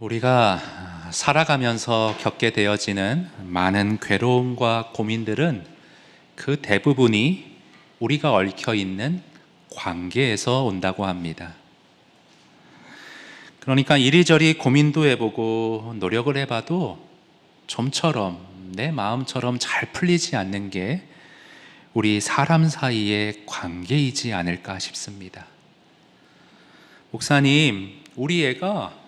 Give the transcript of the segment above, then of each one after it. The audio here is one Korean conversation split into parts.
우리가 살아가면서 겪게 되어지는 많은 괴로움과 고민들은 그 대부분이 우리가 얽혀 있는 관계에서 온다고 합니다. 그러니까 이리저리 고민도 해보고 노력을 해봐도 좀처럼 내 마음처럼 잘 풀리지 않는 게 우리 사람 사이의 관계이지 않을까 싶습니다. 목사님, 우리 애가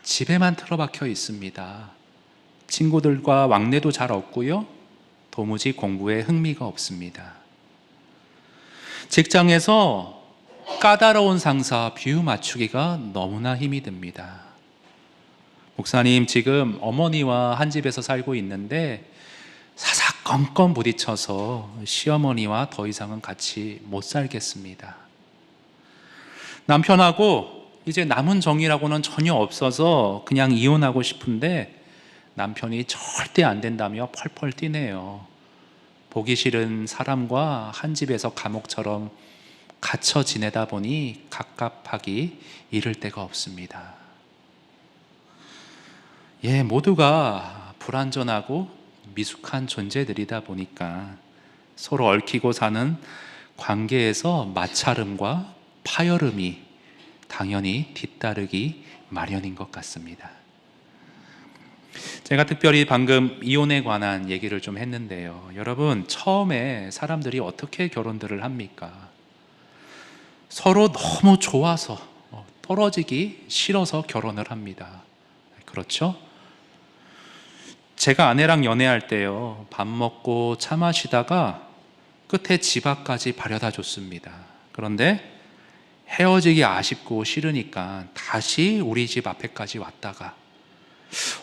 집에만 틀어박혀 있습니다. 친구들과 왕래도 잘 없고요. 도무지 공부에 흥미가 없습니다. 직장에서 까다로운 상사 비유 맞추기가 너무나 힘이 듭니다. 목사님, 지금 어머니와 한 집에서 살고 있는데 사사건건 부딪혀서 시어머니와 더 이상은 같이 못 살겠습니다. 남편하고 이제 남은 정이라고는 전혀 없어서 그냥 이혼하고 싶은데 남편이 절대 안 된다며 펄펄 뛰네요. 보기 싫은 사람과 한 집에서 감옥처럼 갇혀 지내다 보니 갑갑하기 이를 데가 없습니다. 모두가 불완전하고 미숙한 존재들이다 보니까 서로 얽히고 사는 관계에서 마찰음과 파열음이 당연히 뒤따르기 마련인 것 같습니다. 제가 특별히 방금 이혼에 관한 얘기를 좀 했는데요. 여러분, 처음에 사람들이 어떻게 결혼들을 합니까? 서로 너무 좋아서 떨어지기 싫어서 결혼을 합니다. 그렇죠? 제가 아내랑 연애할 때요, 밥 먹고 차 마시다가 끝에 집 앞까지 바래다 줬습니다. 그런데 헤어지기 아쉽고 싫으니까 다시 우리 집 앞에까지 왔다가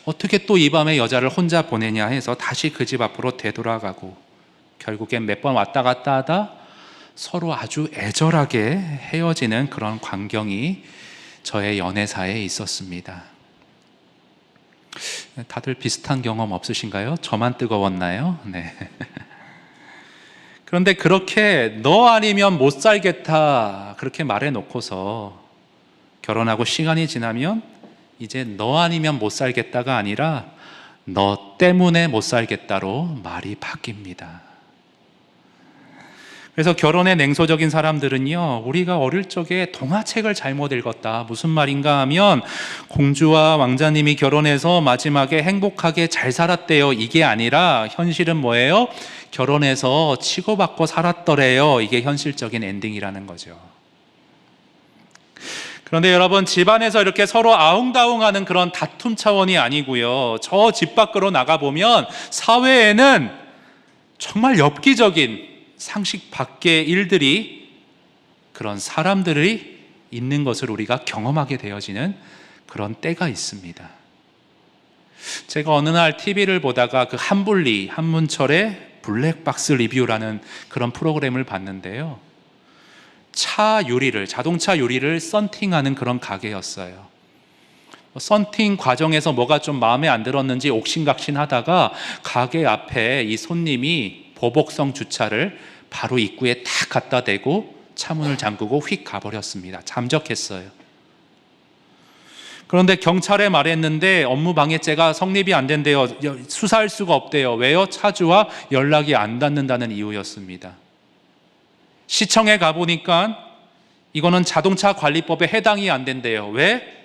어떻게 또 이 밤에 여자를 혼자 보내냐 해서 다시 그 집 앞으로 되돌아가고 결국엔 몇 번 왔다 갔다 하다 서로 아주 애절하게 헤어지는 그런 광경이 저의 연애사에 있었습니다. 다들 비슷한 경험 없으신가요? 저만 뜨거웠나요? 네. 그런데 그렇게 너 아니면 못 살겠다 그렇게 말해놓고서 결혼하고 시간이 지나면 이제 너 아니면 못 살겠다가 아니라 너 때문에 못 살겠다로 말이 바뀝니다. 그래서 결혼에 냉소적인 사람들은요, 우리가 어릴 적에 동화책을 잘못 읽었다. 무슨 말인가 하면 공주와 왕자님이 결혼해서 마지막에 행복하게 잘 살았대요. 이게 아니라 현실은 뭐예요? 결혼해서 치고받고 살았더래요. 이게 현실적인 엔딩이라는 거죠. 그런데 여러분, 집안에서 이렇게 서로 아웅다웅하는 그런 다툼 차원이 아니고요, 저 집 밖으로 나가보면 사회에는 정말 엽기적인 상식 밖의 일들이, 그런 사람들이 있는 것을 우리가 경험하게 되어지는 그런 때가 있습니다. 제가 어느 날 TV를 보다가 그 한불리, 한문철의 블랙박스 리뷰라는 그런 프로그램을 봤는데요, 자동차 유리를 썬팅하는 그런 가게였어요. 썬팅 과정에서 뭐가 좀 마음에 안 들었는지 옥신각신 하다가 가게 앞에 이 손님이 보복성 주차를 바로 입구에 탁 갖다 대고 차문을 잠그고 휙 가버렸습니다. 잠적했어요. 그런데 경찰에 말했는데 업무 방해죄가 성립이 안 된대요. 수사할 수가 없대요. 왜요? 차주와 연락이 안 닿는다는 이유였습니다. 시청에 가보니까 이거는 자동차 관리법에 해당이 안 된대요. 왜?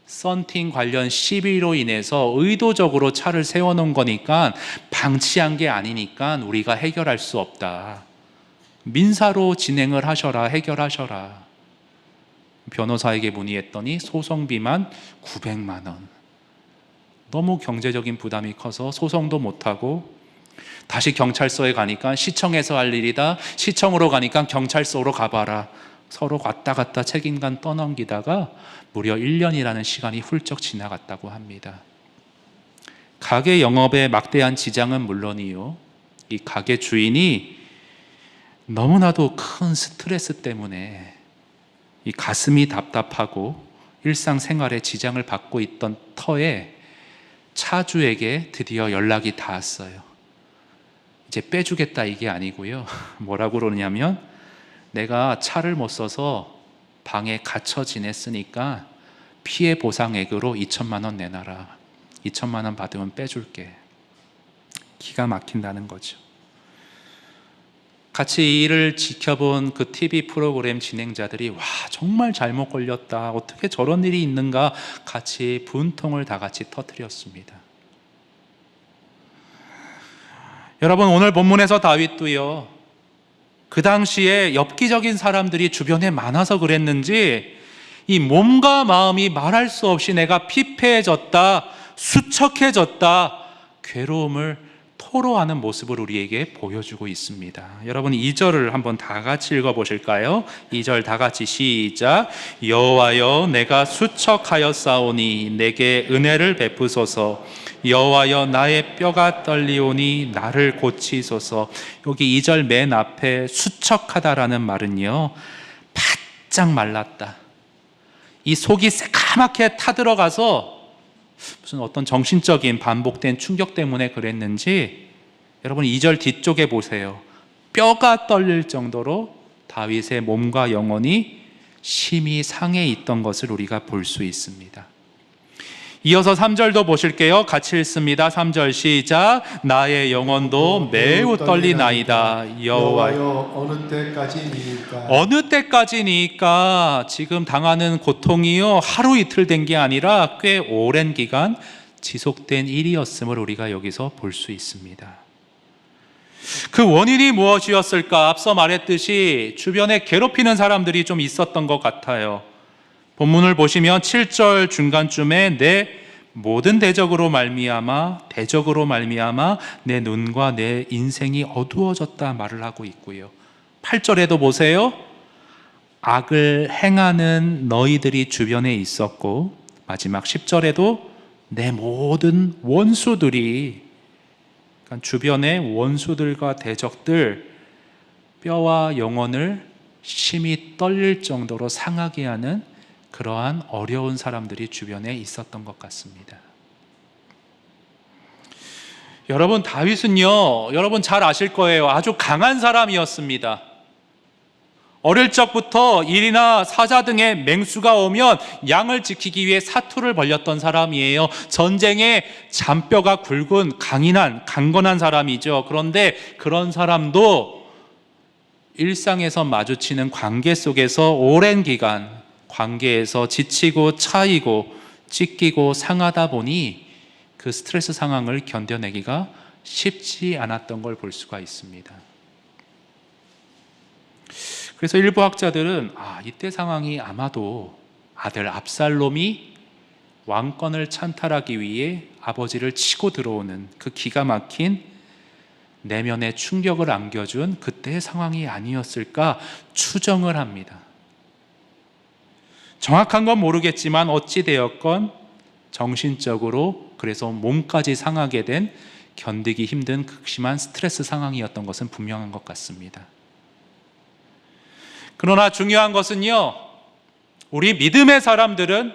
썬팅 관련 시비로 인해서 의도적으로 차를 세워놓은 거니까, 방치한 게 아니니까 우리가 해결할 수 없다. 민사로 진행을 하셔라, 해결하셔라. 변호사에게 문의했더니 소송비만 900만 원. 너무 경제적인 부담이 커서 소송도 못하고 다시 경찰서에 가니까 시청에서 할 일이다, 시청으로 가니까 경찰서로 가봐라. 서로 왔다 갔다 책임감 떠넘기다가 무려 1년이라는 시간이 훌쩍 지나갔다고 합니다. 가게 영업에 막대한 지장은 물론이요, 이 가게 주인이 너무나도 큰 스트레스 때문에 이 가슴이 답답하고 일상생활에 지장을 받고 있던 터에 차주에게 드디어 연락이 닿았어요. 이제 빼주겠다 이게 아니고요, 뭐라고 그러냐면 내가 차를 못 써서 방에 갇혀 지냈으니까 피해 보상액으로 2천만 원 내놔라. 2천만 원 받으면 빼줄게. 기가 막힌다는 거죠. 같이 이 일을 지켜본 그 TV 프로그램 진행자들이 와, 정말 잘못 걸렸다. 어떻게 저런 일이 있는가 같이 분통을 다 같이 터뜨렸습니다. 여러분, 오늘 본문에서 다윗도요, 그 당시에 엽기적인 사람들이 주변에 많아서 그랬는지 이 몸과 마음이 말할 수 없이 내가 피폐해졌다, 수척해졌다, 괴로움을 토로하는 모습을 우리에게 보여주고 있습니다. 여러분, 2절을 한번 다 같이 읽어보실까요? 2절 다 같이 시작. 여호와여, 내가 수척하였사오니 내게 은혜를 베푸소서. 여호와여, 나의 뼈가 떨리오니 나를 고치소서. 여기 2절 맨 앞에 수척하다라는 말은요, 바짝 말랐다, 이 속이 새까맣게 타들어가서 무슨 어떤 정신적인 반복된 충격 때문에 그랬는지, 여러분 2절 뒤쪽에 보세요. 뼈가 떨릴 정도로 다윗의 몸과 영혼이 심히 상해 있던 것을 우리가 볼 수 있습니다. 이어서 3절도 보실게요. 같이 읽습니다. 3절 시작. 나의 영혼도 매우 떨리나이다. 여호와여, 어느 때까지니까? 어느 때까지니까? 지금 당하는 고통이요, 하루 이틀 된 게 아니라 꽤 오랜 기간 지속된 일이었음을 우리가 여기서 볼 수 있습니다. 그 원인이 무엇이었을까? 앞서 말했듯이 주변에 괴롭히는 사람들이 좀 있었던 것 같아요. 본문을 보시면 7절 중간쯤에 내 모든 대적으로 말미암아 내 눈과 내 인생이 어두워졌다 말을 하고 있고요. 8절에도 보세요. 악을 행하는 너희들이 주변에 있었고, 마지막 10절에도 내 모든 원수들이, 그러니까 주변의 원수들과 대적들, 뼈와 영혼을 심히 떨릴 정도로 상하게 하는 그러한 어려운 사람들이 주변에 있었던 것 같습니다. 여러분, 다윗은요, 여러분 잘 아실 거예요. 아주 강한 사람이었습니다. 어릴 적부터 일이나 사자 등의 맹수가 오면 양을 지키기 위해 사투를 벌였던 사람이에요. 전쟁에 잔뼈가 굵은 강건한 사람이죠. 그런데 그런 사람도 일상에서 마주치는 관계 속에서 오랜 기간 관계에서 지치고 차이고 찢기고 상하다 보니 그 스트레스 상황을 견뎌내기가 쉽지 않았던 걸 볼 수가 있습니다. 그래서 일부 학자들은 이때 상황이 아마도 아들 압살롬이 왕권을 찬탈하기 위해 아버지를 치고 들어오는 그 기가 막힌 내면의 충격을 안겨준 그때의 상황이 아니었을까 추정을 합니다. 정확한 건 모르겠지만 어찌되었건 정신적으로, 그래서 몸까지 상하게 된 견디기 힘든 극심한 스트레스 상황이었던 것은 분명한 것 같습니다. 그러나 중요한 것은요, 우리 믿음의 사람들은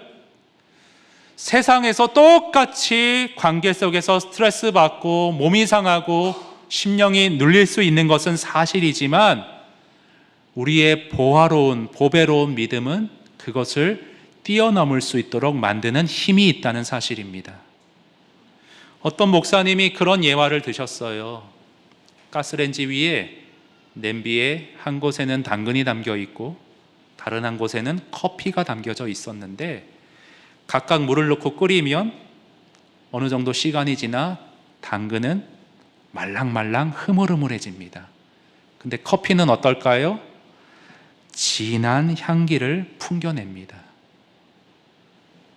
세상에서 똑같이 관계 속에서 스트레스 받고 몸이 상하고 심령이 눌릴 수 있는 것은 사실이지만, 우리의 보배로운 믿음은 그것을 뛰어넘을 수 있도록 만드는 힘이 있다는 사실입니다. 어떤 목사님이 그런 예화를 드셨어요. 가스레인지 위에 냄비에 한 곳에는 당근이 담겨 있고 다른 한 곳에는 커피가 담겨져 있었는데, 각각 물을 넣고 끓이면 어느 정도 시간이 지나 당근은 말랑말랑 흐물흐물해집니다. 근데 커피는 어떨까요? 진한 향기를 풍겨냅니다.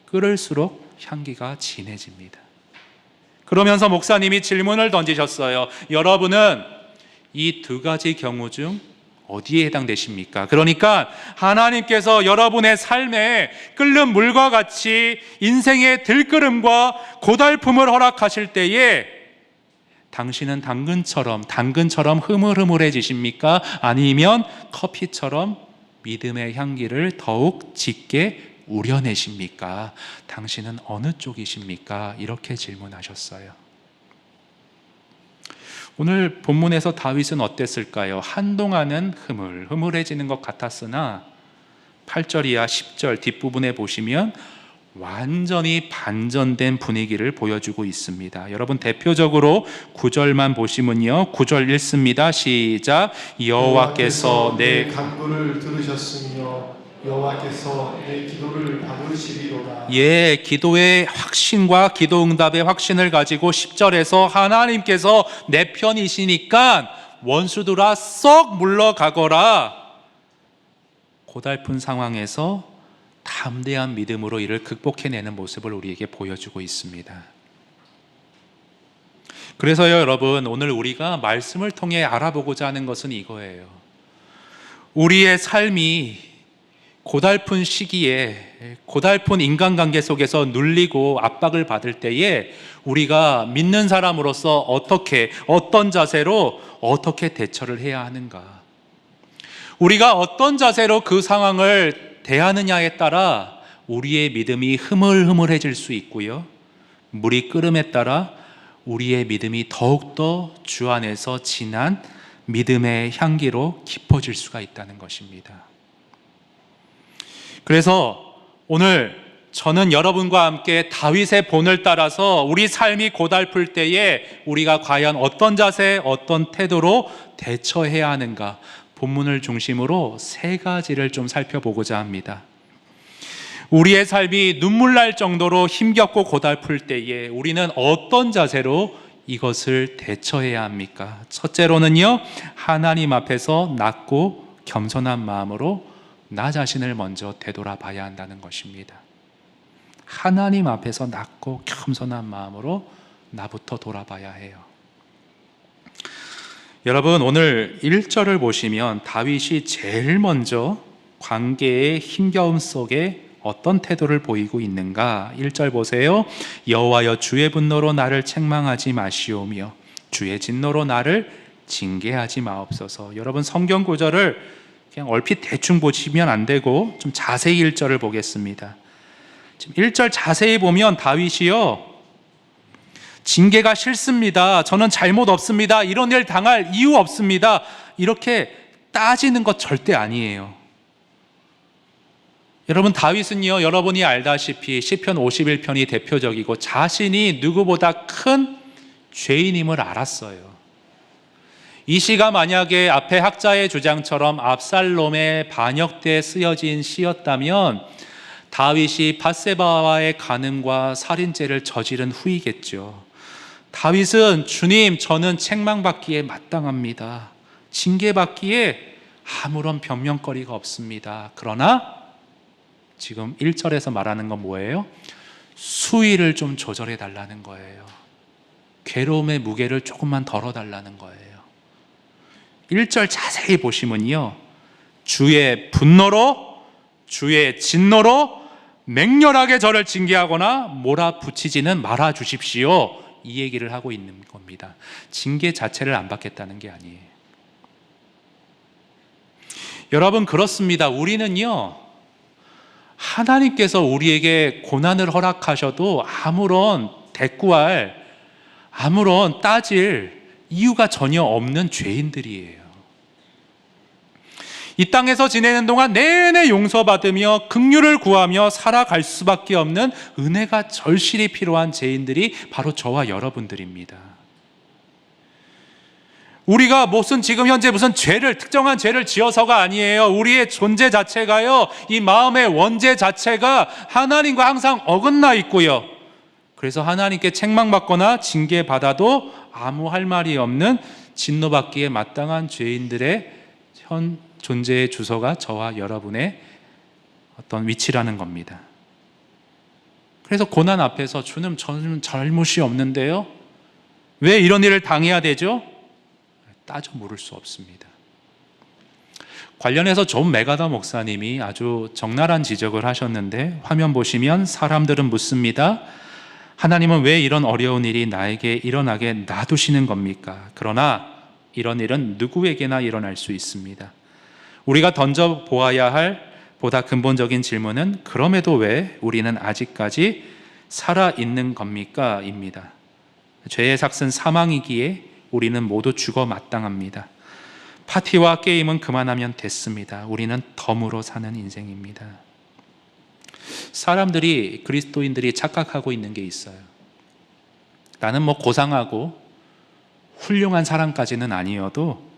끓을수록 향기가 진해집니다. 그러면서 목사님이 질문을 던지셨어요. 여러분은 이 두 가지 경우 중 어디에 해당되십니까? 그러니까 하나님께서 여러분의 삶에 끓는 물과 같이 인생의 들끓음과 고달픔을 허락하실 때에 당신은 당근처럼 흐물흐물해지십니까? 아니면 커피처럼 믿음의 향기를 더욱 짙게 우려내십니까? 당신은 어느 쪽이십니까? 이렇게 질문하셨어요. 오늘 본문에서 다윗은 어땠을까요? 한동안은 흐물흐물해지는 것 같았으나 8절 이하 10절 뒷부분에 보시면 완전히 반전된 분위기를 보여주고 있습니다. 여러분 대표적으로 9절만 보시면요. 9절 읽습니다. 시작. 여호와께서 내 간구를 들으셨으며 여호와께서 내 기도를 받으시리로다. 예, 기도의 확신과 기도 응답의 확신을 가지고 10절에서 하나님께서 내 편이시니까 원수들아 썩 물러가거라. 고달픈 상황에서 담대한 믿음으로 이를 극복해내는 모습을 우리에게 보여주고 있습니다. 그래서요, 여러분, 오늘 우리가 말씀을 통해 알아보고자 하는 것은 이거예요. 우리의 삶이 고달픈 시기에, 고달픈 인간관계 속에서 눌리고 압박을 받을 때에 우리가 믿는 사람으로서 어떤 자세로 어떻게 대처를 해야 하는가? 우리가 어떤 자세로 그 상황을 대하느냐에 따라 우리의 믿음이 흐물흐물해질 수 있고요. 물이 끓음에 따라 우리의 믿음이 더욱더 주 안에서 진한 믿음의 향기로 깊어질 수가 있다는 것입니다. 그래서 오늘 저는 여러분과 함께 다윗의 본을 따라서 우리 삶이 고달플 때에 우리가 과연 어떤 자세, 어떤 태도로 대처해야 하는가, 본문을 중심으로 3가지를 좀 살펴보고자 합니다. 우리의 삶이 눈물 날 정도로 힘겹고 고달플 때에 우리는 어떤 자세로 이것을 대처해야 합니까? 첫째로는요, 하나님 앞에서 낮고 겸손한 마음으로 나 자신을 먼저 되돌아봐야 한다는 것입니다. 하나님 앞에서 낮고 겸손한 마음으로 나부터 돌아봐야 해요. 여러분, 오늘 1절을 보시면 다윗이 제일 먼저 관계의 힘겨움 속에 어떤 태도를 보이고 있는가? 1절 보세요. 여호와여 주의 분노로 나를 책망하지 마시오며 주의 진노로 나를 징계하지 마옵소서. 여러분, 성경 구절을 그냥 얼핏 대충 보시면 안 되고 좀 자세히 1절을 보겠습니다. 지금 1절 자세히 보면 다윗이요, 징계가 싫습니다, 저는 잘못 없습니다, 이런 일 당할 이유 없습니다, 이렇게 따지는 것 절대 아니에요. 여러분, 다윗은요, 여러분이 알다시피 시편 51편이 대표적이고 자신이 누구보다 큰 죄인임을 알았어요. 이 시가 만약에 앞에 학자의 주장처럼 압살롬의 반역 때 쓰여진 시였다면 다윗이 밧세바와의 간음과 살인죄를 저지른 후이겠죠. 다윗은 주님, 저는 책망받기에 마땅합니다, 징계받기에 아무런 변명거리가 없습니다. 그러나 지금 1절에서 말하는 건 뭐예요? 수위를 좀 조절해 달라는 거예요. 괴로움의 무게를 조금만 덜어달라는 거예요. 1절 자세히 보시면요, 주의 분노로, 주의 진노로 맹렬하게 저를 징계하거나 몰아붙이지는 말아 주십시오, 이 얘기를 하고 있는 겁니다. 징계 자체를 안 받겠다는 게 아니에요. 여러분, 그렇습니다. 우리는요, 하나님께서 우리에게 고난을 허락하셔도 아무런 대꾸할, 아무런 따질 이유가 전혀 없는 죄인들이에요. 이 땅에서 지내는 동안 내내 용서받으며 긍휼을 구하며 살아갈 수밖에 없는 은혜가 절실히 필요한 죄인들이 바로 저와 여러분들입니다. 우리가 지금 현재 무슨 특정한 죄를 지어서가 아니에요. 우리의 존재 자체가요, 이 마음의 원죄 자체가 하나님과 항상 어긋나 있고요, 그래서 하나님께 책망받거나 징계받아도 아무 할 말이 없는 진노받기에 마땅한 죄인들의 현 존재의 주소가 저와 여러분의 어떤 위치라는 겁니다. 그래서 고난 앞에서 주님, 저는 잘못이 없는데요, 왜 이런 일을 당해야 되죠? 따져 물을 수 없습니다. 관련해서 존 메가더 목사님이 아주 적나라한 지적을 하셨는데, 화면 보시면 사람들은 묻습니다. 하나님은 왜 이런 어려운 일이 나에게 일어나게 놔두시는 겁니까? 그러나 이런 일은 누구에게나 일어날 수 있습니다. 우리가 던져보아야 할 보다 근본적인 질문은 그럼에도 왜 우리는 아직까지 살아있는 겁니까? 입니다. 죄의 삭은 사망이기에 우리는 모두 죽어 마땅합니다. 파티와 게임은 그만하면 됐습니다. 우리는 덤으로 사는 인생입니다. 사람들이, 그리스도인들이 착각하고 있는 게 있어요. 나는 뭐 고상하고 훌륭한 사람까지는 아니어도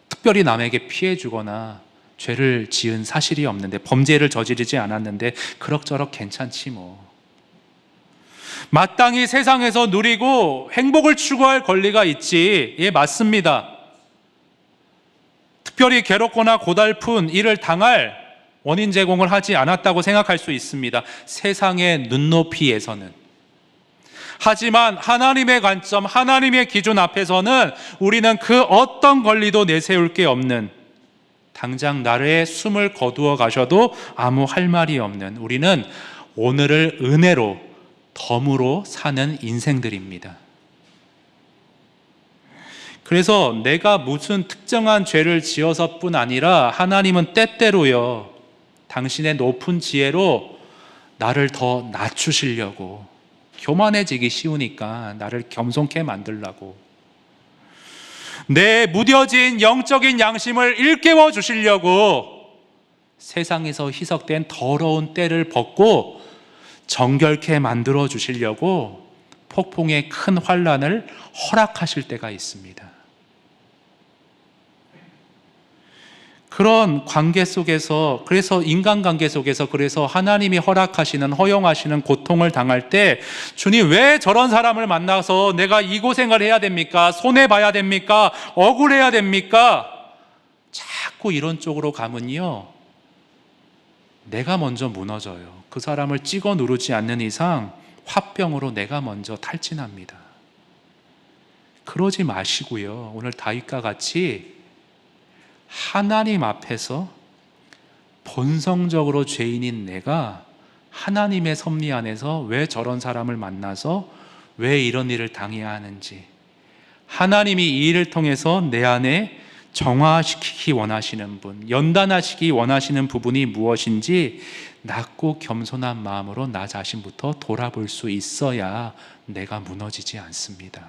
특별히 남에게 피해 주거나 죄를 지은 사실이 없는데, 범죄를 저지르지 않았는데 그럭저럭 괜찮지 뭐. 마땅히 세상에서 누리고 행복을 추구할 권리가 있지. 예, 맞습니다. 특별히 괴롭거나 고달픈 일을 당할 원인 제공을 하지 않았다고 생각할 수 있습니다. 세상의 눈높이에서는. 하지만 하나님의 관점, 하나님의 기준 앞에서는 우리는 그 어떤 권리도 내세울 게 없는, 당장 나의 숨을 거두어 가셔도 아무 할 말이 없는, 우리는 오늘을 은혜로 덤으로 사는 인생들입니다. 그래서 내가 무슨 특정한 죄를 지어서뿐 아니라 하나님은 때때로요, 당신의 높은 지혜로 나를 더 낮추시려고, 교만해지기 쉬우니까 나를 겸손케 만들려고, 내 무뎌진 영적인 양심을 일깨워 주시려고 세상에서 희석된 더러운 때를 벗고 정결케 만들어 주시려고 폭풍의 큰 환난을 허락하실 때가 있습니다. 그런 관계 속에서, 그래서 인간관계 속에서, 그래서 하나님이 허락하시는, 허용하시는 고통을 당할 때 주님, 왜 저런 사람을 만나서 내가 이 고생을 해야 됩니까? 손해봐야 됩니까? 억울해야 됩니까? 자꾸 이런 쪽으로 가면요, 내가 먼저 무너져요. 그 사람을 찍어 누르지 않는 이상 화병으로 내가 먼저 탈진합니다. 그러지 마시고요, 오늘 다윗과 같이 하나님 앞에서 본성적으로 죄인인 내가 하나님의 섭리 안에서 왜 저런 사람을 만나서 왜 이런 일을 당해야 하는지, 하나님이 이 일을 통해서 내 안에 정화시키기 원하시는 분, 연단하시기 원하시는 부분이 무엇인지 낮고 겸손한 마음으로 나 자신부터 돌아볼 수 있어야 내가 무너지지 않습니다.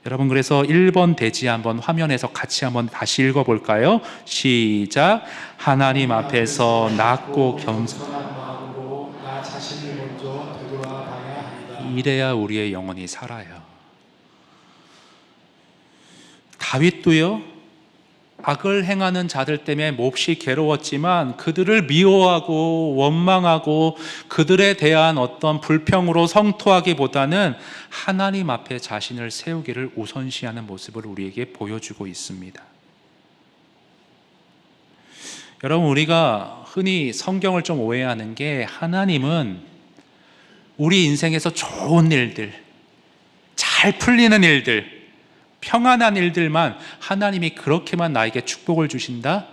여러분, 그래서 1번 대지 한번 화면에서 같이 한번 다시 읽어볼까요? 시작. 하나님 앞에서 낮고 겸손한 마음으로 나 자신을 먼저 되돌아봐야 합니다. 이래야 우리의 영혼이 살아요. 다윗도요, 악을 행하는 자들 때문에 몹시 괴로웠지만 그들을 미워하고 원망하고 그들에 대한 어떤 불평으로 성토하기보다는 하나님 앞에 자신을 세우기를 우선시하는 모습을 우리에게 보여주고 있습니다. 여러분, 우리가 흔히 성경을 좀 오해하는 게, 하나님은 우리 인생에서 좋은 일들, 잘 풀리는 일들, 평안한 일들만, 하나님이 그렇게만 나에게 축복을 주신다?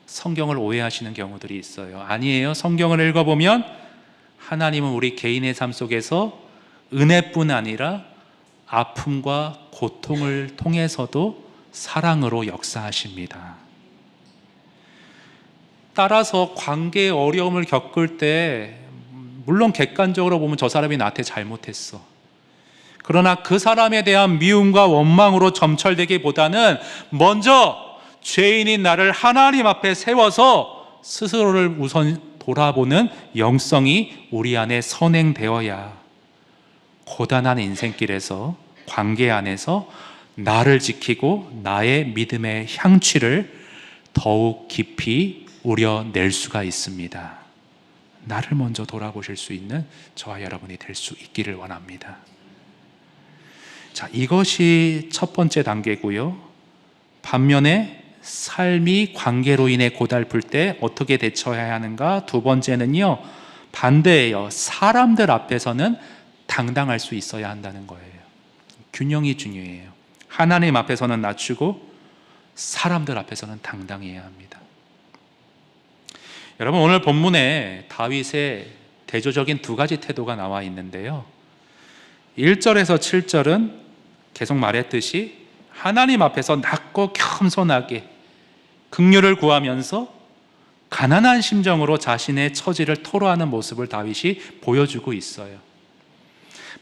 성경을 오해하시는 경우들이 있어요. 아니에요. 성경을 읽어보면 하나님은 우리 개인의 삶 속에서 은혜뿐 아니라 아픔과 고통을 통해서도 사랑으로 역사하십니다. 따라서 관계의 어려움을 겪을 때, 물론 객관적으로 보면 저 사람이 나한테 잘못했어, 그러나 그 사람에 대한 미움과 원망으로 점철되기보다는 먼저 죄인인 나를 하나님 앞에 세워서 스스로를 우선 돌아보는 영성이 우리 안에 선행되어야 고단한 인생길에서, 관계 안에서 나를 지키고 나의 믿음의 향취를 더욱 깊이 우려낼 수가 있습니다. 나를 먼저 돌아보실 수 있는 저와 여러분이 될 수 있기를 원합니다. 자, 이것이 첫 번째 단계고요. 반면에 삶이 관계로 인해 고달플 때 어떻게 대처해야 하는가? 두 번째는요, 반대예요. 사람들 앞에서는 당당할 수 있어야 한다는 거예요. 균형이 중요해요. 하나님 앞에서는 낮추고 사람들 앞에서는 당당해야 합니다. 여러분, 오늘 본문에 다윗의 대조적인 두 가지 태도가 나와 있는데요, 1절에서 7절은 계속 말했듯이 하나님 앞에서 낮고 겸손하게 긍휼을 구하면서 가난한 심정으로 자신의 처지를 토로하는 모습을 다윗이 보여주고 있어요.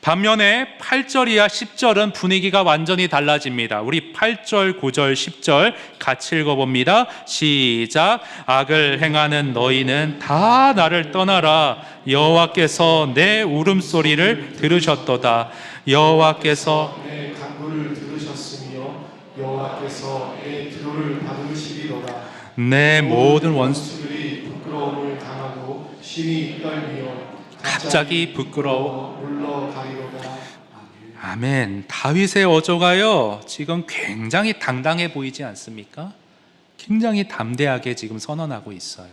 반면에 8절 이하 10절은 분위기가 완전히 달라집니다. 우리 8절, 9절, 10절 같이 읽어봅니다. 시작. 악을 행하는 너희는 다 나를 떠나라. 여호와께서 내 울음소리를 들으셨도다. 여호와께서 내 간구를 들으셨으며 여호와께서 내 기도를 받으시리로다. 내 모든 원수 원수들이 부끄러움을 당하고 심히 떨며 갑자기 부끄러워 물러가리로다. 아멘. 다윗의 어조가요, 지금 굉장히 당당해 보이지 않습니까? 굉장히 담대하게 지금 선언하고 있어요.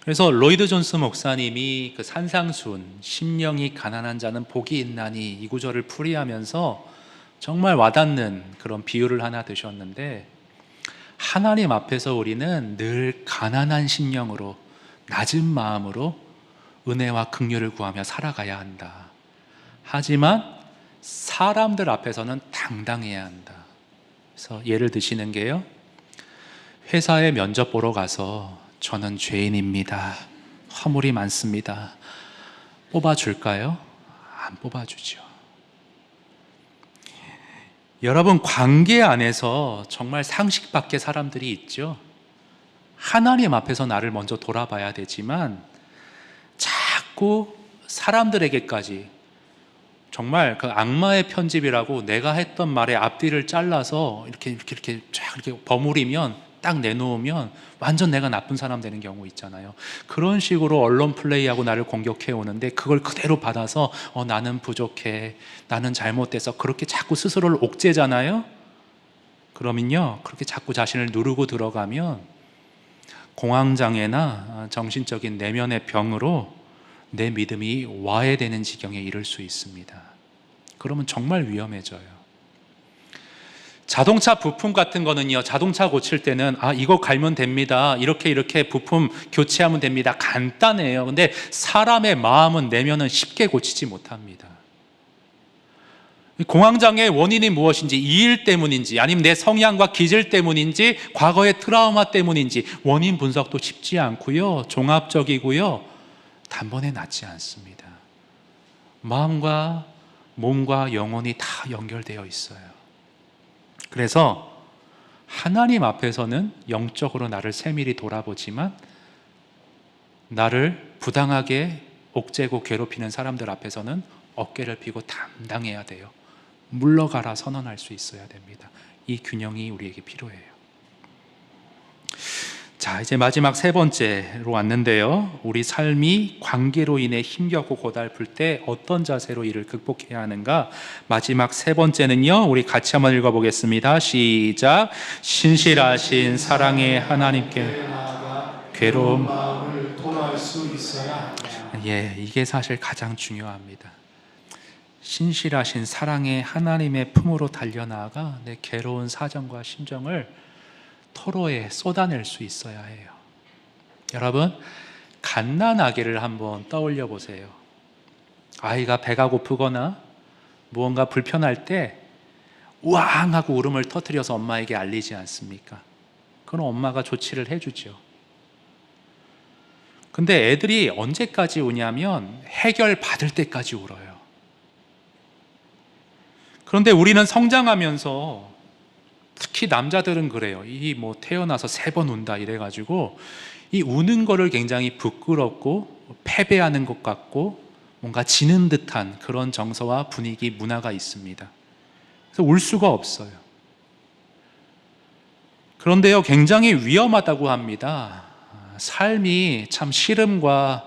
그래서 로이드 존스 목사님이 그 산상순, 심령이 가난한 자는 복이 있나니 이 구절을 풀이하면서 정말 와닿는 그런 비유를 하나 드셨는데, 하나님 앞에서 우리는 늘 가난한 심령으로, 낮은 마음으로 은혜와 긍휼을 구하며 살아가야 한다. 하지만 사람들 앞에서는 당당해야 한다. 그래서 예를 드시는 게요, 회사에 면접 보러 가서 저는 죄인입니다, 화물이 많습니다, 뽑아줄까요? 안 뽑아주죠. 여러분, 관계 안에서 정말 상식 밖의 사람들이 있죠. 하나님 앞에서 나를 먼저 돌아봐야 되지만 자꾸 사람들에게까지, 정말 그 악마의 편집이라고 내가 했던 말의 앞뒤를 잘라서 이렇게 쫙 이렇게 버무리면, 딱 내놓으면 완전 내가 나쁜 사람 되는 경우 있잖아요. 그런 식으로 언론 플레이하고 나를 공격해 오는데, 그걸 그대로 받아서 나는 부족해, 나는 잘못돼서, 그렇게 자꾸 스스로를 옥죄잖아요. 그러면요, 그렇게 자꾸 자신을 누르고 들어가면 공황장애나 정신적인 내면의 병으로 내 믿음이 와해되는 지경에 이를 수 있습니다. 그러면 정말 위험해져요. 자동차 부품 같은 거는요, 자동차 고칠 때는 이거 갈면 됩니다, 이렇게 부품 교체하면 됩니다, 간단해요. 근데 사람의 마음은, 내면은 쉽게 고치지 못합니다. 공황장애의 원인이 무엇인지, 이 일 때문인지, 아니면 내 성향과 기질 때문인지, 과거의 트라우마 때문인지 원인 분석도 쉽지 않고요, 종합적이고요, 단번에 낫지 않습니다. 마음과 몸과 영혼이 다 연결되어 있어요. 그래서 하나님 앞에서는 영적으로 나를 세밀히 돌아보지만, 나를 부당하게 옥죄고 괴롭히는 사람들 앞에서는 어깨를 펴고 담당해야 돼요. 물러가라 선언할 수 있어야 됩니다. 이 균형이 우리에게 필요해요. 자, 이제 마지막 세 번째로 왔는데요, 우리 삶이 관계로 인해 힘겹고 고달플 때 어떤 자세로 이를 극복해야 하는가. 마지막 세 번째는요, 우리 같이 한번 읽어보겠습니다. 시작. 신실하신 사랑의 하나님께 나아가 괴로움, 마음을 토로할 수 있어야 한다. 이게 사실 가장 중요합니다. 신실하신 사랑의 하나님의 품으로 달려나가 내 괴로운 사정과 심정을 토로에 쏟아낼 수 있어야 해요. 여러분, 갓난아기를 한번 떠올려 보세요. 아이가 배가 고프거나 무언가 불편할 때 우왕 하고 울음을 터뜨려서 엄마에게 알리지 않습니까? 그럼 엄마가 조치를 해주죠. 근데 애들이 언제까지 우냐면 해결받을 때까지 울어요. 그런데 우리는 성장하면서, 특히 남자들은 그래요. 태어나서 3번 운다 이래가지고 이 우는 거를 굉장히 부끄럽고 패배하는 것 같고 뭔가 지는 듯한 그런 정서와 분위기, 문화가 있습니다. 그래서 울 수가 없어요. 그런데요, 굉장히 위험하다고 합니다. 삶이 참 시름과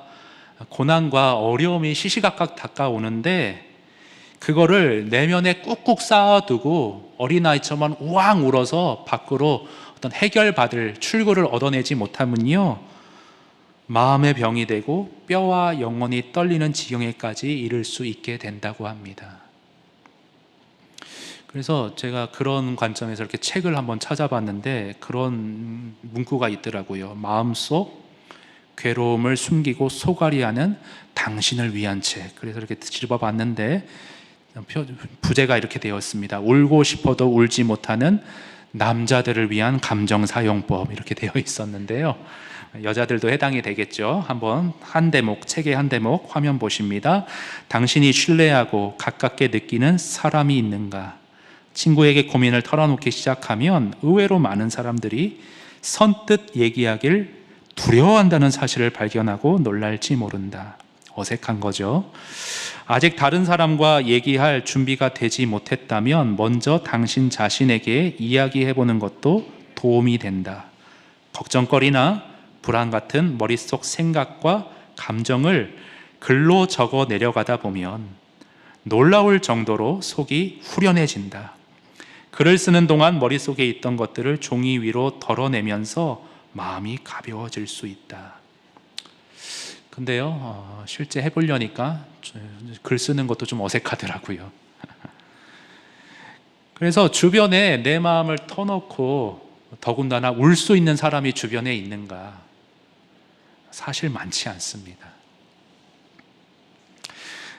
고난과 어려움이 시시각각 다가오는데, 그거를 내면에 꾹꾹 쌓아두고 어린아이처럼 우왕 울어서 밖으로 어떤 해결받을 출구를 얻어내지 못하면요, 마음의 병이 되고 뼈와 영혼이 떨리는 지경에까지 이를 수 있게 된다고 합니다. 그래서 제가 그런 관점에서 이렇게 책을 한번 찾아봤는데, 그런 문구가 있더라고요. 마음속 괴로움을 숨기고 소갈이하는 당신을 위한 책. 그래서 이렇게 집어봤는데 부제가 이렇게 되어 있습니다. 울고 싶어도 울지 못하는 남자들을 위한 감정사용법 이렇게 되어 있었는데요. 여자들도 해당이 되겠죠. 한번 한 대목, 책의 한 대목 화면 보십니다. 당신이 신뢰하고 가깝게 느끼는 사람이 있는가? 친구에게 고민을 털어놓기 시작하면 의외로 많은 사람들이 선뜻 얘기하길 두려워한다는 사실을 발견하고 놀랄지 모른다. 어색한 거죠. 아직 다른 사람과 얘기할 준비가 되지 못했다면 먼저 당신 자신에게 이야기해보는 것도 도움이 된다. 걱정거리나 불안 같은 머릿속 생각과 감정을 글로 적어 내려가다 보면 놀라울 정도로 속이 후련해진다. 글을 쓰는 동안 머릿속에 있던 것들을 종이 위로 덜어내면서 마음이 가벼워질 수 있다. 근데요, 실제 해보려니까 글 쓰는 것도 좀 어색하더라고요. 그래서 주변에 내 마음을 터놓고 더군다나 울 수 있는 사람이 주변에 있는가? 사실 많지 않습니다.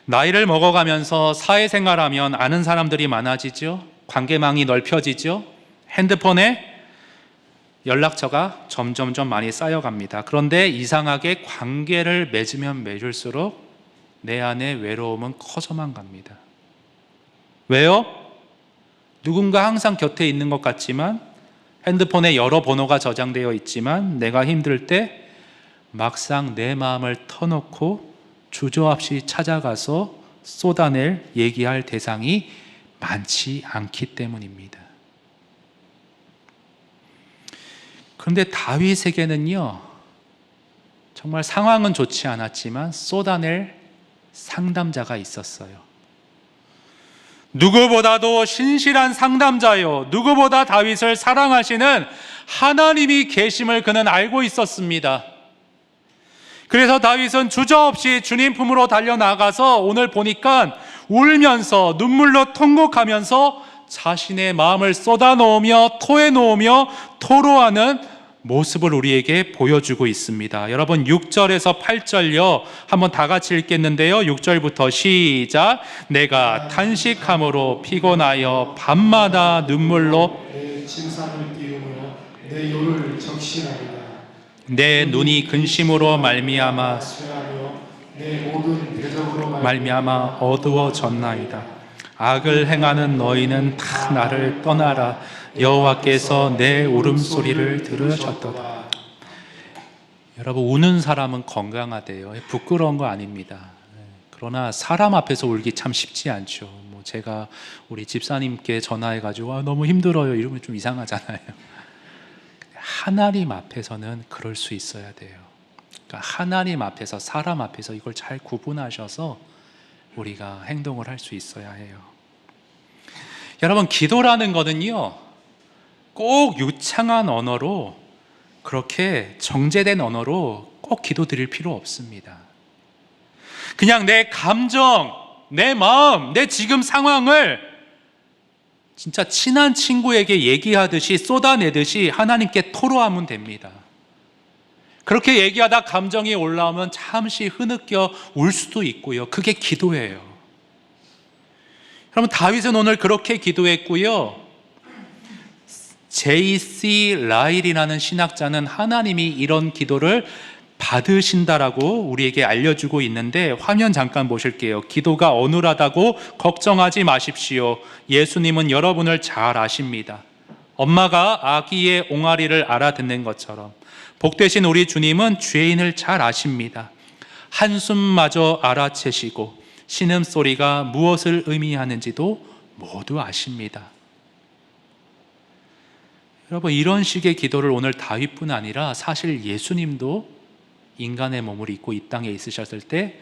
나이를 먹어가면서 사회생활하면 아는 사람들이 많아지죠. 관계망이 넓혀지죠. 핸드폰에 연락처가 점점점 많이 쌓여갑니다. 그런데 이상하게 관계를 맺으면 맺을수록 내 안의 외로움은 커져만 갑니다. 왜요? 누군가 항상 곁에 있는 것 같지만 핸드폰에 여러 번호가 저장되어 있지만 내가 힘들 때 막상 내 마음을 터놓고 주저없이 찾아가서 쏟아낼 얘기할 대상이 많지 않기 때문입니다. 그런데 다윗에게는요, 정말 상황은 좋지 않았지만 쏟아낼 상담자가 있었어요. 누구보다도 신실한 상담자요, 누구보다 다윗을 사랑하시는 하나님이 계심을 그는 알고 있었습니다. 그래서 다윗은 주저없이 주님 품으로 달려나가서 오늘 보니까 울면서 눈물로 통곡하면서 자신의 마음을 쏟아놓으며 토해놓으며 토로하는 모습을 우리에게 보여주고 있습니다. 여러분 6절에서 8절요 한번 다 같이 읽겠는데요. 6절부터 시작. 내가 탄식함으로 피곤하여 밤마다 눈물로 내 침상을 띄우며 내 요를 적시나이다. 내 눈이 근심으로 말미암아 쇠하며 내 모든 대적으로 말미암아 어두워졌나이다. 악을 행하는 너희는 다 나를 떠나라. 여호와께서 내 울음소리를 들으셨도다. 여러분 우는 사람은 건강하대요. 부끄러운 거 아닙니다. 그러나 사람 앞에서 울기 참 쉽지 않죠. 제가 우리 집사님께 전화해가지고 너무 힘들어요 이러면 좀 이상하잖아요. 하나님 앞에서는 그럴 수 있어야 돼요. 그러니까 하나님 앞에서 사람 앞에서 이걸 잘 구분하셔서 우리가 행동을 할 수 있어야 해요. 여러분 기도라는 거는요 꼭 유창한 언어로 그렇게 정제된 언어로 꼭 기도 드릴 필요 없습니다. 그냥 내 감정, 내 마음, 내 지금 상황을 진짜 친한 친구에게 얘기하듯이 쏟아내듯이 하나님께 토로하면 됩니다. 그렇게 얘기하다 감정이 올라오면 잠시 흐느껴 울 수도 있고요. 그게 기도예요. 여러분 다윗은 오늘 그렇게 기도했고요. J.C. 라일이라는 신학자는 하나님이 이런 기도를 받으신다라고 우리에게 알려주고 있는데 화면 잠깐 보실게요. 기도가 어눌하다고 걱정하지 마십시오. 예수님은 여러분을 잘 아십니다. 엄마가 아기의 옹알이를 알아듣는 것처럼 복되신 우리 주님은 죄인을 잘 아십니다. 한숨마저 알아채시고 신음소리가 무엇을 의미하는지도 모두 아십니다. 여러분 이런 식의 기도를 오늘 다윗뿐 아니라 사실 예수님도 인간의 몸을 입고 이 땅에 있으셨을 때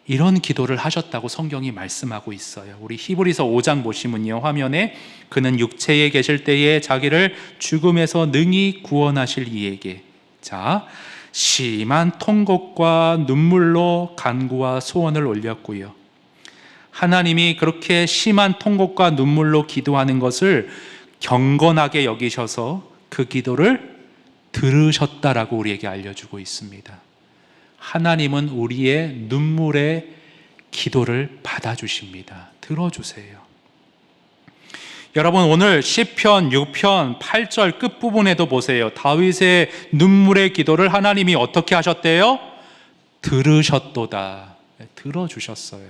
이런 기도를 하셨다고 성경이 말씀하고 있어요. 우리 히브리서 5장 보시면요 화면에 그는 육체에 계실 때에 자기를 죽음에서 능히 구원하실 이에게 자 심한 통곡과 눈물로 간구와 소원을 올렸고요. 하나님이 그렇게 심한 통곡과 눈물로 기도하는 것을 경건하게 여기셔서 그 기도를 들으셨다라고 우리에게 알려주고 있습니다. 하나님은 우리의 눈물의 기도를 받아주십니다. 들어주세요. 여러분 오늘 시편 6편 8절 끝부분에도 보세요. 다윗의 눈물의 기도를 하나님이 어떻게 하셨대요? 들으셨도다. 들어주셨어요.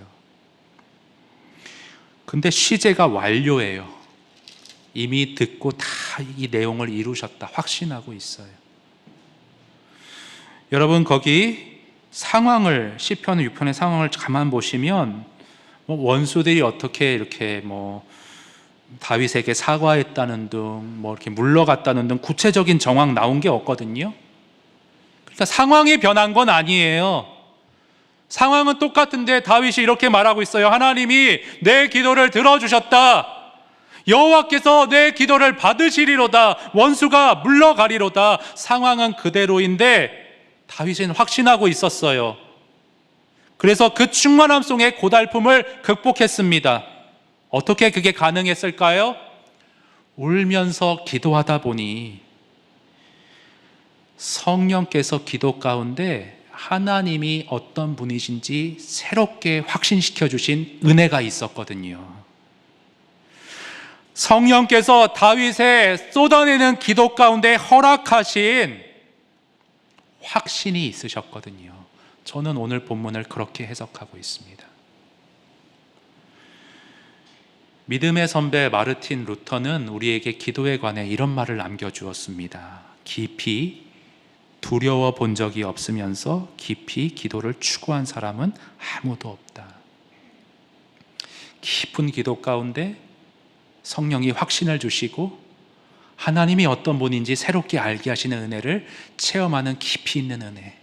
근데 시제가 완료예요. 이미 듣고 다 이 내용을 이루셨다 확신하고 있어요. 여러분 거기 상황을 시편 6편의 상황을 가만 보시면 원수들이 어떻게 이렇게 다윗에게 사과했다는 등 이렇게 물러갔다는 등 구체적인 정황 나온 게 없거든요. 그러니까 상황이 변한 건 아니에요. 상황은 똑같은데 다윗이 이렇게 말하고 있어요. 하나님이 내 기도를 들어주셨다. 여호와께서 내 기도를 받으시리로다. 원수가 물러가리로다. 상황은 그대로인데 다윗은 확신하고 있었어요. 그래서 그 충만함 속에 고달픔을 극복했습니다. 어떻게 그게 가능했을까요? 울면서 기도하다 보니 성령께서 기도 가운데 하나님이 어떤 분이신지 새롭게 확신시켜 주신 은혜가 있었거든요. 성령께서 다윗의 쏟아내는 기도 가운데 허락하신 확신이 있으셨거든요. 저는 오늘 본문을 그렇게 해석하고 있습니다. 믿음의 선배 마르틴 루터는 우리에게 기도에 관해 이런 말을 남겨주었습니다. 깊이 두려워 본 적이 없으면서 깊이 기도를 추구한 사람은 아무도 없다. 깊은 기도 가운데 성령이 확신을 주시고 하나님이 어떤 분인지 새롭게 알게 하시는 은혜를 체험하는 깊이 있는 은혜.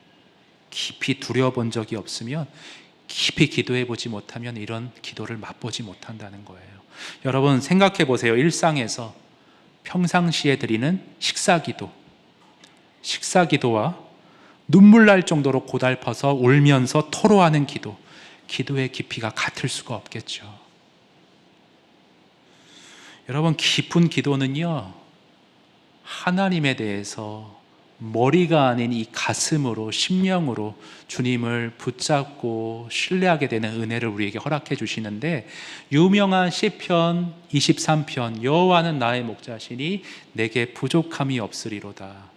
깊이 두려워 본 적이 없으면, 깊이 기도해 보지 못하면 이런 기도를 맛보지 못한다는 거예요. 여러분 생각해 보세요. 일상에서 평상시에 드리는 식사기도와 눈물 날 정도로 고달퍼서 울면서 토로하는 기도의 깊이가 같을 수가 없겠죠. 여러분 깊은 기도는요, 하나님에 대해서 머리가 아닌 이 가슴으로, 심령으로 주님을 붙잡고 신뢰하게 되는 은혜를 우리에게 허락해 주시는데, 유명한 시편 23편 여호와는 나의 목자시니 내게 부족함이 없으리로다.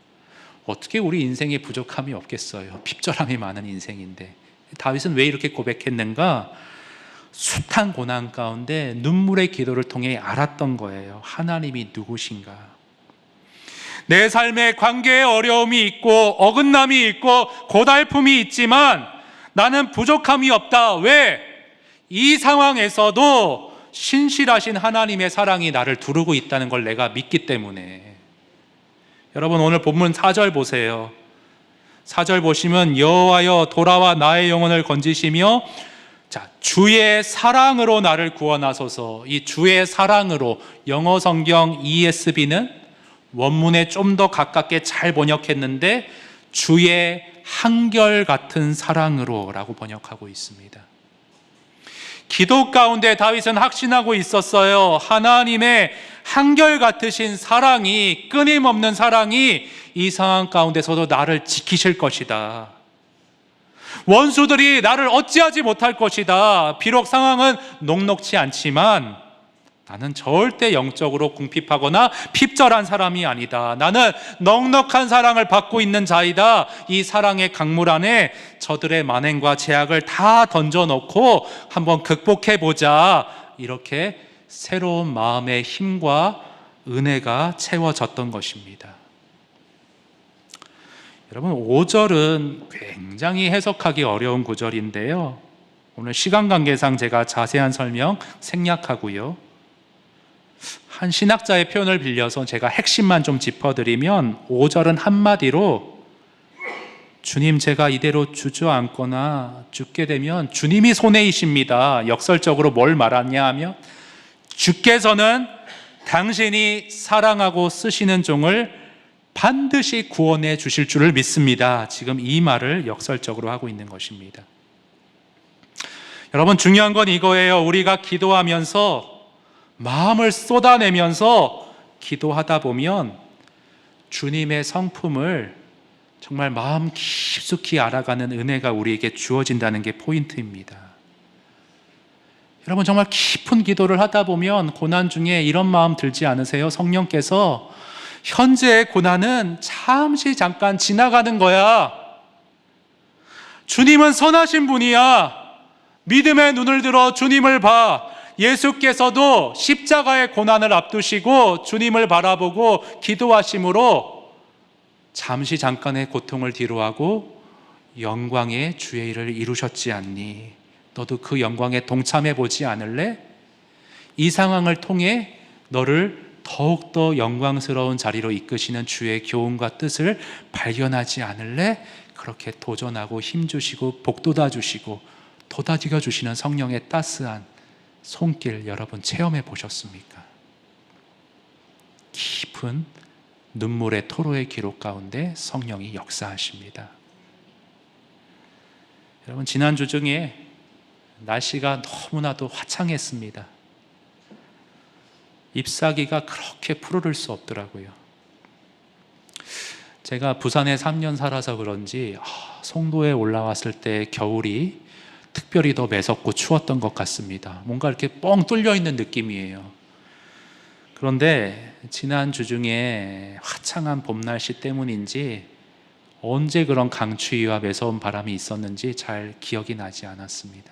어떻게 우리 인생에 부족함이 없겠어요? 핍절함이 많은 인생인데. 다윗은 왜 이렇게 고백했는가? 숱한 고난 가운데 눈물의 기도를 통해 알았던 거예요. 하나님이 누구신가? 내 삶에 관계에 어려움이 있고 어긋남이 있고 고달픔이 있지만 나는 부족함이 없다. 왜? 이 상황에서도 신실하신 하나님의 사랑이 나를 두르고 있다는 걸 내가 믿기 때문에. 여러분 오늘 본문 4절 보세요. 4절 보시면 여호와여 돌아와 나의 영혼을 건지시며 주의 사랑으로 나를 구원하소서. 이 주의 사랑으로, 영어 성경 ESV는 원문에 좀 더 가깝게 잘 번역했는데 주의 한결같은 사랑으로 라고 번역하고 있습니다. 기도 가운데 다윗은 확신하고 있었어요. 하나님의 한결같으신 사랑이, 끊임없는 사랑이 이 상황 가운데서도 나를 지키실 것이다. 원수들이 나를 어찌하지 못할 것이다. 비록 상황은 녹록지 않지만 나는 절대 영적으로 궁핍하거나 핍절한 사람이 아니다. 나는 넉넉한 사랑을 받고 있는 자이다. 이 사랑의 강물 안에 저들의 만행과 제약을 다 던져놓고 한번 극복해보자. 이렇게 새로운 마음의 힘과 은혜가 채워졌던 것입니다. 여러분 5절은 굉장히 해석하기 어려운 구절인데요, 오늘 시간 관계상 제가 자세한 설명 생략하고요, 한 신학자의 표현을 빌려서 제가 핵심만 좀 짚어드리면 5절은 한마디로 주님 제가 이대로 주저앉거나 죽게 되면 주님이 손해이십니다. 역설적으로 뭘 말하냐 하면 주께서는 당신이 사랑하고 쓰시는 종을 반드시 구원해 주실 줄을 믿습니다. 지금 이 말을 역설적으로 하고 있는 것입니다. 여러분 중요한 건 이거예요. 우리가 기도하면서 마음을 쏟아내면서 기도하다 보면 주님의 성품을 정말 마음 깊숙이 알아가는 은혜가 우리에게 주어진다는 게 포인트입니다. 여러분 정말 깊은 기도를 하다 보면 고난 중에 이런 마음 들지 않으세요? 성령께서 현재의 고난은 잠시 잠깐 지나가는 거야. 주님은 선하신 분이야. 믿음의 눈을 들어 주님을 봐. 예수께서도 십자가의 고난을 앞두시고 주님을 바라보고 기도하심으로 잠시 잠깐의 고통을 뒤로하고 영광의 주의 일을 이루셨지 않니? 너도 그 영광에 동참해 보지 않을래? 이 상황을 통해 너를 더욱더 영광스러운 자리로 이끄시는 주의 교훈과 뜻을 발견하지 않을래? 그렇게 도전하고 힘주시고 복돋아 주시고 도다지겨 주시는 성령의 따스한 손길 여러분 체험해 보셨습니까? 깊은 눈물의 토로의 기록 가운데 성령이 역사하십니다. 여러분 지난주 중에 날씨가 너무나도 화창했습니다. 잎사귀가 그렇게 푸르를 수 없더라고요. 제가 부산에 3년 살아서 그런지 송도에 올라왔을 때 겨울이 특별히 더 매섭고 추웠던 것 같습니다. 뭔가 이렇게 뻥 뚫려 있는 느낌이에요. 그런데 지난주 중에 화창한 봄 날씨 때문인지 언제 그런 강추위와 매서운 바람이 있었는지 잘 기억이 나지 않았습니다.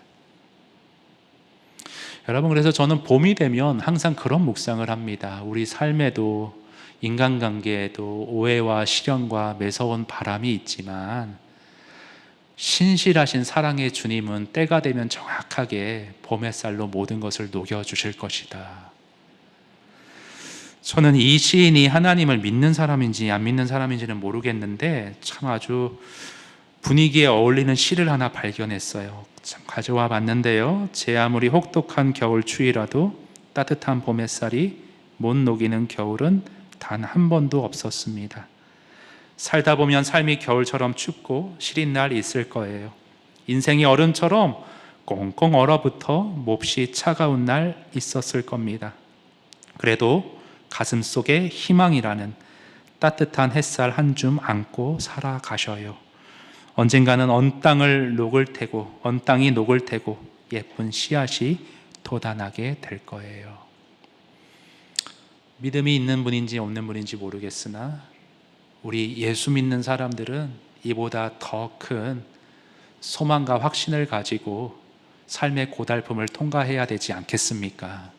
여러분 그래서 저는 봄이 되면 항상 그런 묵상을 합니다. 우리 삶에도 인간관계에도 오해와 시련과 매서운 바람이 있지만 신실하신 사랑의 주님은 때가 되면 정확하게 봄 햇살로 모든 것을 녹여주실 것이다. 저는 이 시인이 하나님을 믿는 사람인지 안 믿는 사람인지는 모르겠는데 참 아주 분위기에 어울리는 시를 하나 발견했어요. 참 가져와 봤는데요. 제 아무리 혹독한 겨울 추위라도 따뜻한 봄 햇살이 못 녹이는 겨울은 단 한 번도 없었습니다. 살다 보면 삶이 겨울처럼 춥고 시린 날 있을 거예요. 인생이 얼음처럼 꽁꽁 얼어붙어 몹시 차가운 날 있었을 겁니다. 그래도 가슴 속에 희망이라는 따뜻한 햇살 한 줌 안고 살아가셔요. 언젠가는 언 땅이 녹을 테고 예쁜 씨앗이 돋아나게 될 거예요. 믿음이 있는 분인지 없는 분인지 모르겠으나 우리 예수 믿는 사람들은 이보다 더 큰 소망과 확신을 가지고 삶의 고달픔을 통과해야 되지 않겠습니까?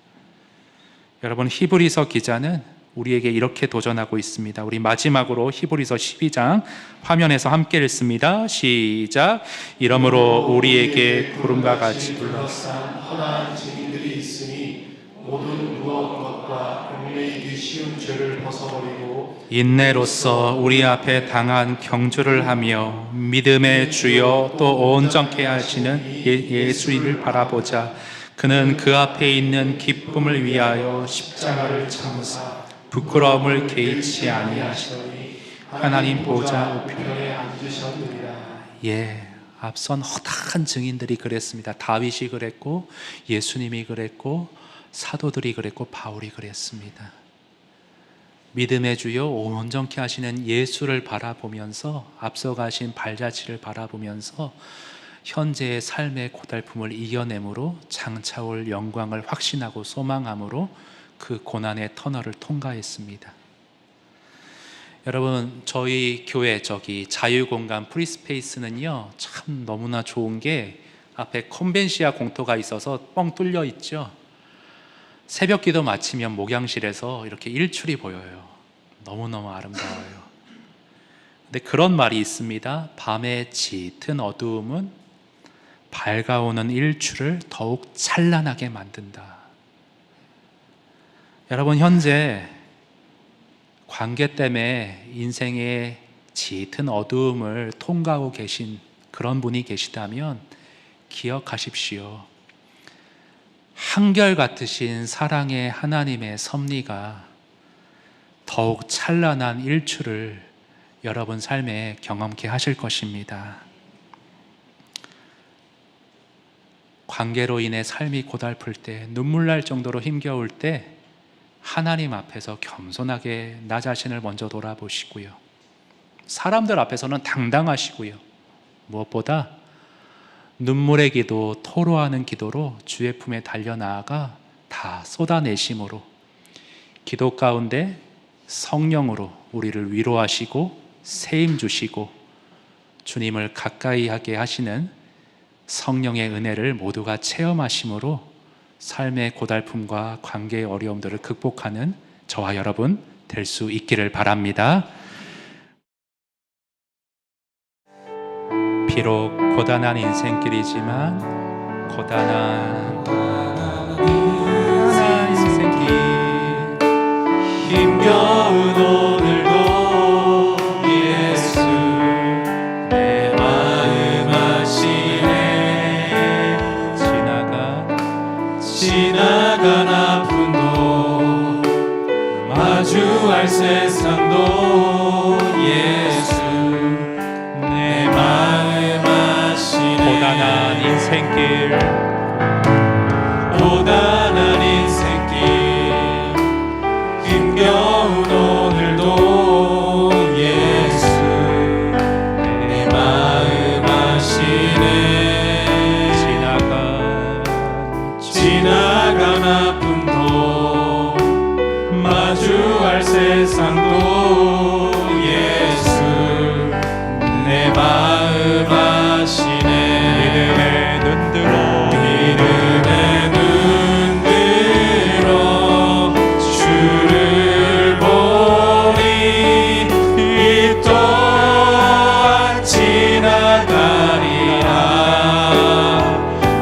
여러분 히브리서 기자는 우리에게 이렇게 도전하고 있습니다. 우리 마지막으로 히브리서 12장 화면에서 함께 읽습니다. 시작. 이러므로 우리에게 구름과 같이 둘러싼 허다한 증인들이 있으니 모든 무엇과 얽매이기 쉬운 죄를 벗어버리고 인내로써 우리 앞에 당한 경주를 하며 믿음의 주여 또 온전케 하시는 예수를 바라보자. 그는 그 앞에 있는 기쁨을 위하여 십자가를 참으사 부끄러움을 개의치 아니하시더니 하나님 보좌 우편에 앉으셨느니라. 앞선 허다한 증인들이 그랬습니다. 다윗이 그랬고 예수님이 그랬고 사도들이 그랬고 바울이 그랬습니다. 믿음의 주여 온전케 하시는 예수를 바라보면서 앞서가신 발자취를 바라보면서 현재의 삶의 고달픔을 이겨내므로 장차올 영광을 확신하고 소망함으로 그 고난의 터널을 통과했습니다. 여러분 저희 교회 자유공간 프리스페이스는요 참 너무나 좋은 게 앞에 컨벤시아 공터가 있어서 뻥 뚫려 있죠. 새벽 기도 마치면 목양실에서 이렇게 일출이 보여요. 너무너무 아름다워요. 근데 그런 말이 있습니다. 밤의 짙은 어두움은 밝아오는 일출을 더욱 찬란하게 만든다. 여러분 현재 관계 때문에 인생의 짙은 어두움을 통과하고 계신 그런 분이 계시다면 기억하십시오. 한결같으신 사랑의 하나님의 섭리가 더욱 찬란한 일출을 여러분 삶에 경험케 하실 것입니다. 관계로 인해 삶이 고달플 때, 눈물 날 정도로 힘겨울 때 하나님 앞에서 겸손하게 나 자신을 먼저 돌아보시고요. 사람들 앞에서는 당당하시고요. 무엇보다 눈물의 기도, 토로하는 기도로 주의 품에 달려나아가 다 쏟아내심으로 기도 가운데 성령으로 우리를 위로하시고 세임 주시고 주님을 가까이 하게 하시는 성령의 은혜를 모두가 체험하심으로 삶의 고달픔과 관계의 어려움들을 극복하는 저와 여러분 될 수 있기를 바랍니다. 비록 고단한 인생길이지만 고단한 인생길 힘겨운 오늘도 예수 내 마음 아시네 지나간 아픔도 마주할 세상도 예수 내 마음 아시네 고단한 인생길 힘겨운 오늘도 예수 내 마음 아시네 지나간 아픔도 마주할 세상도 예수 내 마음 아시네 믿음의 눈 들어 주를 보니 이 또한 지나가리라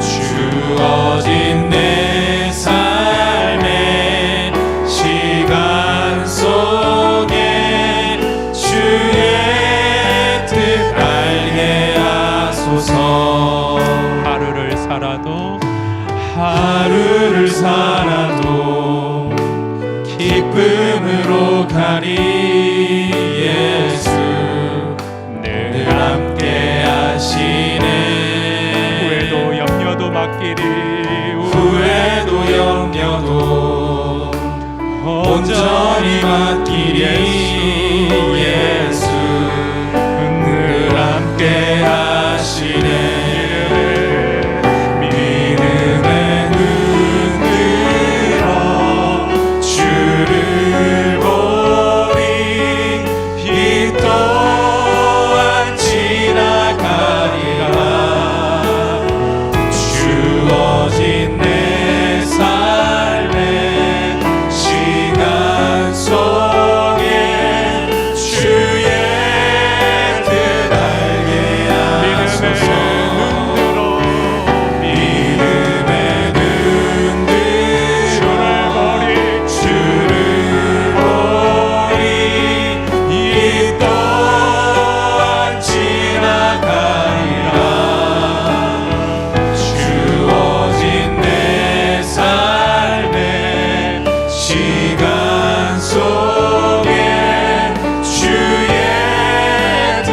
주어진 내 삶의 시간 속에 주의 뜻 알게 하소서 하루를 살아도 기쁨으로 가리 예수 늘 함께 하시네 후회도 염려도 온전히 맡기리 예수 늘 함께 하시네 주어진 내 삶의 시간 속에 주의 뜻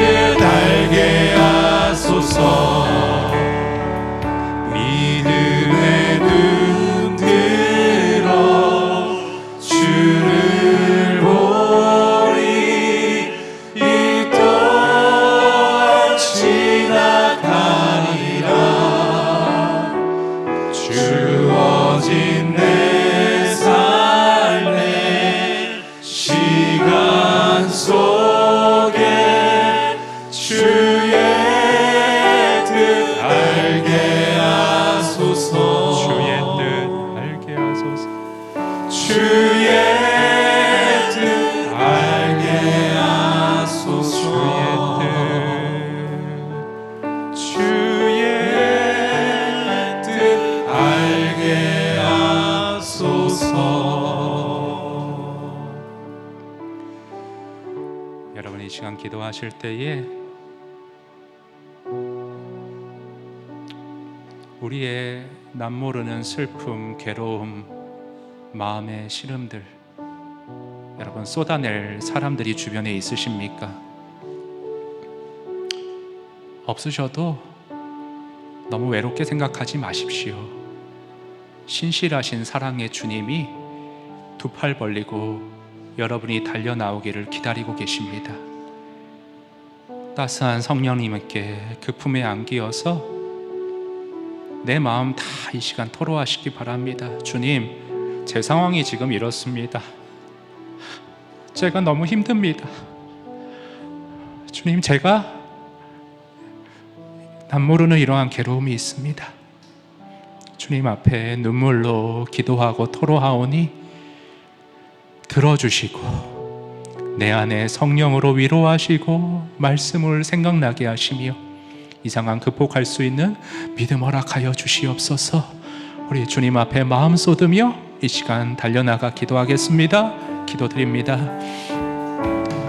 알게 하소서 주의 뜻 알게 하소서 주의 뜻 알게 하소서 주의 뜻 알게 하소서. 여러분 이 시간 기도하실 때에 우리의 남모르는 슬픔, 괴로움, 마음의 시름들 여러분 쏟아낼 사람들이 주변에 있으십니까? 없으셔도 너무 외롭게 생각하지 마십시오. 신실하신 사랑의 주님이 두 팔 벌리고 여러분이 달려나오기를 기다리고 계십니다. 따스한 성령님께 그 품에 안기어서 내 마음 다 이 시간 토로하시기 바랍니다. 주님, 제 상황이 지금 이렇습니다. 제가 너무 힘듭니다. 주님, 제가 남모르는 이러한 괴로움이 있습니다. 주님 앞에 눈물로 기도하고 토로하오니 들어주시고 내 안에 성령으로 위로하시고 말씀을 생각나게 하시며 이 상황 극복할 수 있는 믿음 허락하여 주시옵소서. 우리 주님 앞에 마음 쏟으며 이 시간 달려나가 기도하겠습니다. 기도드립니다.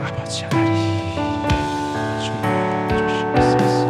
아버지 하나님, 주님 주시옵소서.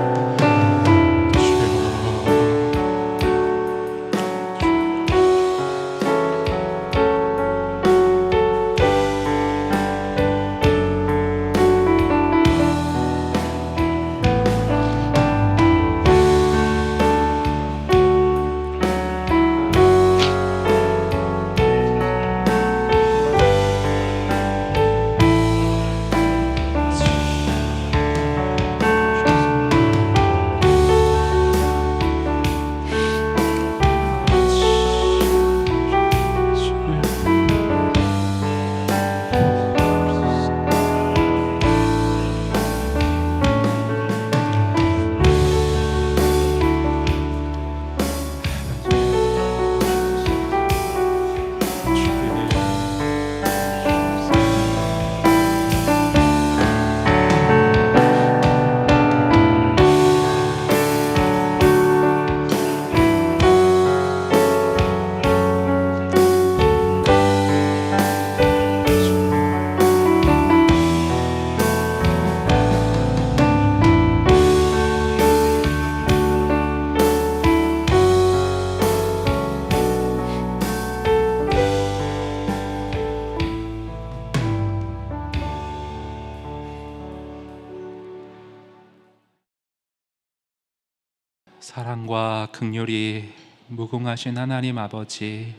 사랑과 긍휼이 무궁하신 하나님 아버지,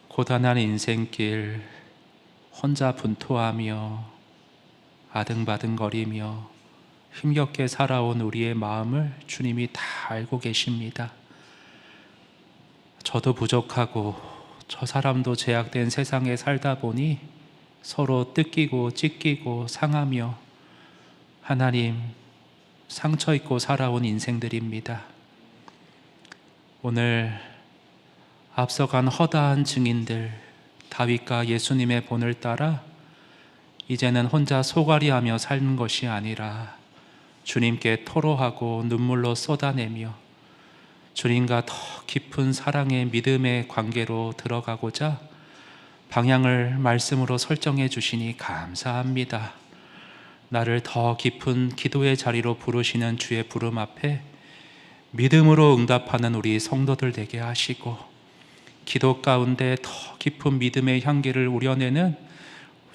고단한 인생길 혼자 분투하며 아등바등거리며 힘겹게 살아온 우리의 마음을 주님이 다 알고 계십니다. 저도 부족하고 저 사람도 제약된 세상에 살다 보니 서로 뜯기고 찢기고 상하며 하나님 상처 입고 살아온 인생들입니다. 오늘 앞서간 허다한 증인들 다윗과 예수님의 본을 따라 이제는 혼자 소갈이하며 사는 것이 아니라 주님께 토로하고 눈물로 쏟아내며 주님과 더 깊은 사랑의 믿음의 관계로 들어가고자 방향을 말씀으로 설정해 주시니 감사합니다. 나를 더 깊은 기도의 자리로 부르시는 주의 부름 앞에 믿음으로 응답하는 우리 성도들 되게 하시고 기도 가운데 더 깊은 믿음의 향기를 우려내는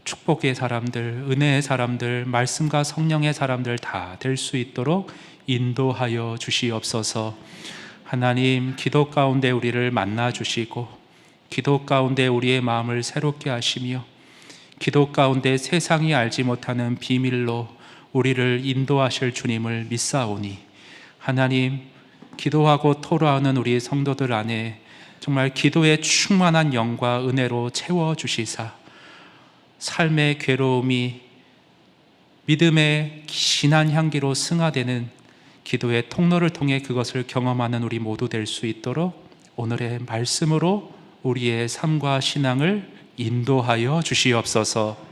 축복의 사람들, 은혜의 사람들, 말씀과 성령의 사람들 다 될 수 있도록 인도하여 주시옵소서. 하나님, 기도 가운데 우리를 만나 주시고 기도 가운데 우리의 마음을 새롭게 하시며 기도 가운데 세상이 알지 못하는 비밀로 우리를 인도하실 주님을 믿사오니 하나님, 기도하고 토로하는 우리 성도들 안에 정말 기도의 충만한 영과 은혜로 채워주시사 삶의 괴로움이 믿음의 진한 향기로 승화되는 기도의 통로를 통해 그것을 경험하는 우리 모두 될 수 있도록 오늘의 말씀으로 우리의 삶과 신앙을 인도하여 주시옵소서.